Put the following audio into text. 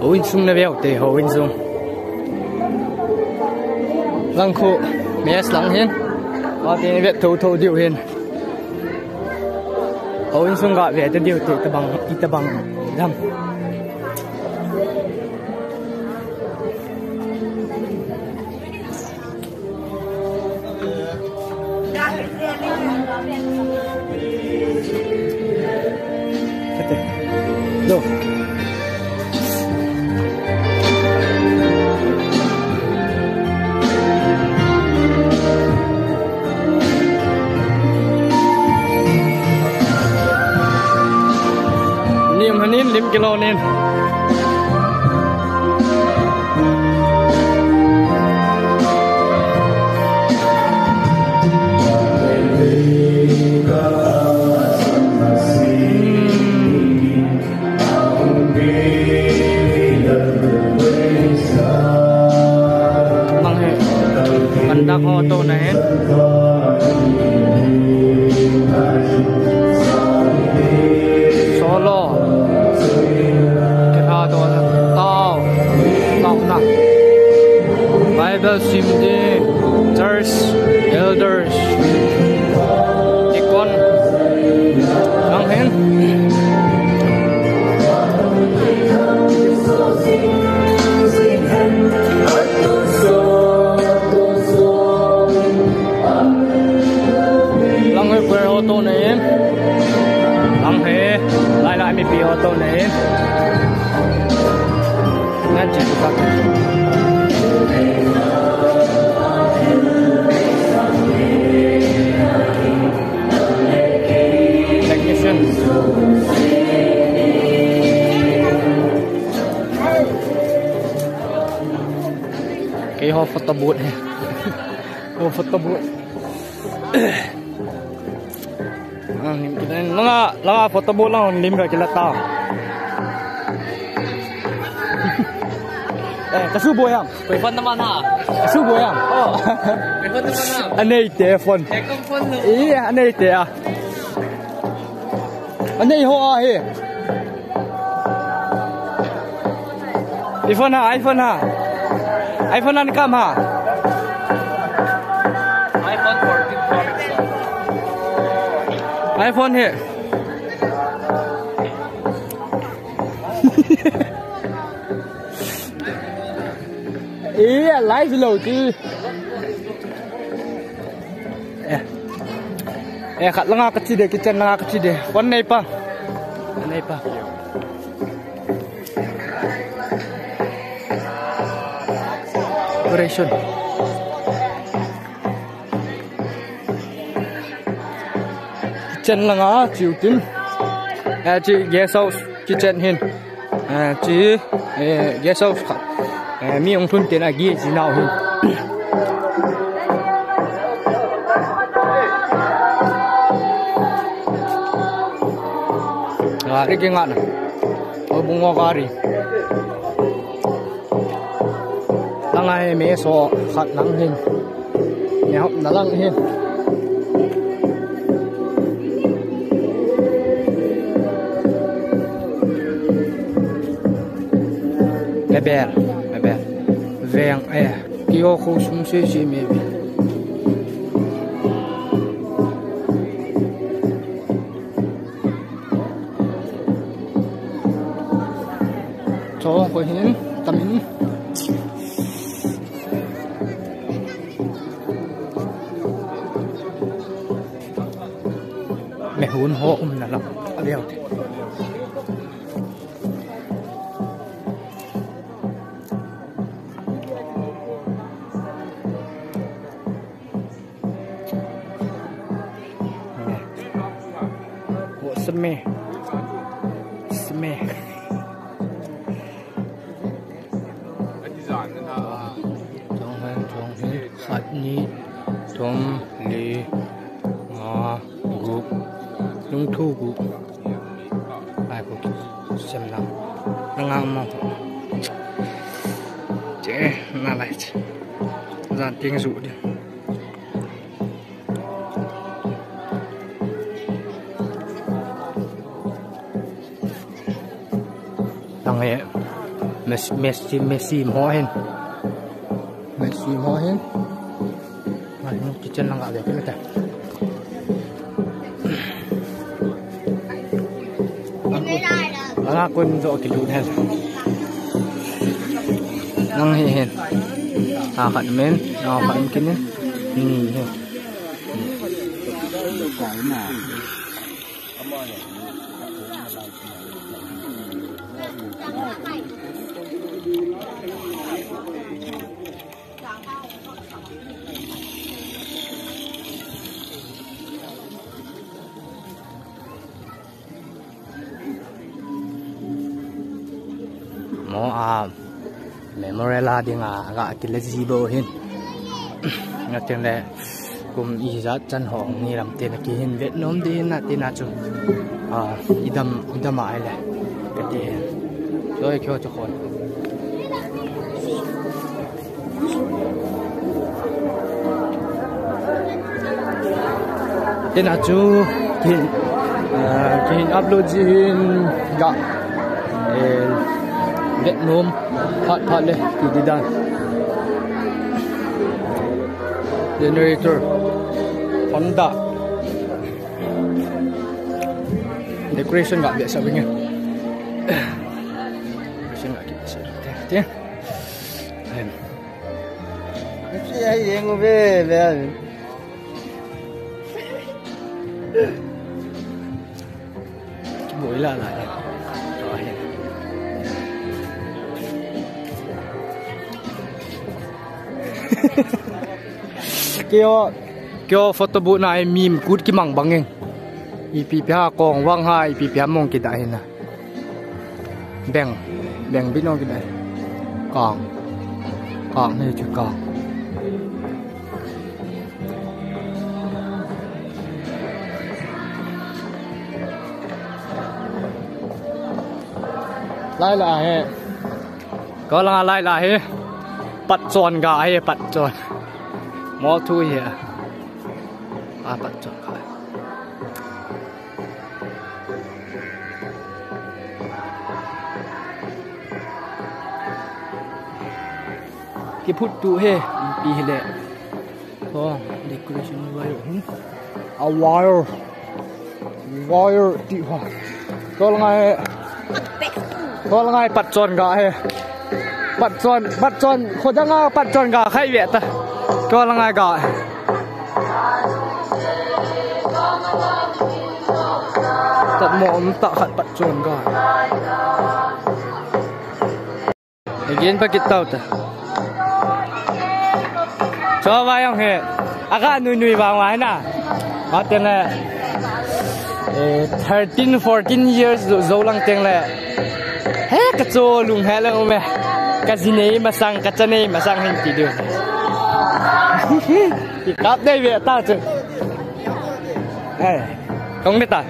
Hồ Vinh Sung này béo tề Hồ Vinh Sung lăng khô mẹ lăng hiên có tiền việt thâu điều hiên Hồ Vinh Sung gọi về tên điều tề ta bằng đâm đâu niệm hanin lim kilo nen Banda ko to na yan solo kita to na tao na Bible simdi church elders deacon ang hen ô tô này em lăng thế lại mình bị ô tô này em nghe chỉ có technician cái hồ photo booth này hồ photo booth kita langa foto bola on lim ka kila ta kasubo yang phone naman ha kasubo yang oh phone naman ha anay telephone phone iya anay te ah anay ho ah he iPhone ha ni kam ha iPhone here. Yeah, live lâu chứ. Kat langa kecil deh, kitchen langa kecil deh. One này pa. Operation. Kitchen langa chịu tin. Chị guest house kitchen hin. Chị guest house mi ông thun tiền là gì nào hin. Cái kia ngạn ở bung ngô gari lăng ai mẹ so khát lăng hin mẹ học là lăng hin bè vàng kêu khâu sung xê mẹ cho hồi hiến tầm in mẹ hôn hộ là lắm đeo hộ sme ni tom le nga gu lung thu gu ai ko xem nào ngang mau chế na lại ra tiếng dụ đi thằng ấy Messi mo hen Ano kitchen lang agad kita. Ang akon do kilunan. Nang hihin. Akat men, akat mungkin ini. Mo memorela ding agak gazebo hin. Ngaten le kum iza chan hong ni ram te na ki hin Vietnam din na tin na chu idam ai le ka ti rồi kyo cho khon tin na chu kin upload hin ga Vietnam hot le di dan generator Honda decoration nggak biasa punya decoration nggak biasa ya ya yang ube buổi là lại kêu photo booth này meme cút cái mảng bằng nghe IPPA con vang hai IPPA mong cái đại na bèn biết nó cái đại còn này chứ còn lại là có là lại là he bắt tròn gà hay bắt tròn mò thui here bắt tròn gà cái phút tu he đi hele có decoration wire wire đi hoa có là ngay bắt tròn gà he bắt trònคนจะงาปัดจอนกาใครเวียดก็ละไงกาตัดหมอมตะขัดปัดจอนกาไอ้กินปากิตเต้าตะชอบว่ายังเหรออากาศนุ่ยๆบางไว้น่ะมาเต็งเลย13-14 years โซลังเต็งเลยเฮ้กระโจลุงแฮแล้วไหมKasini masang kacani masang hindi dia. Ikap deh biar tahu tu. Kong ni tak?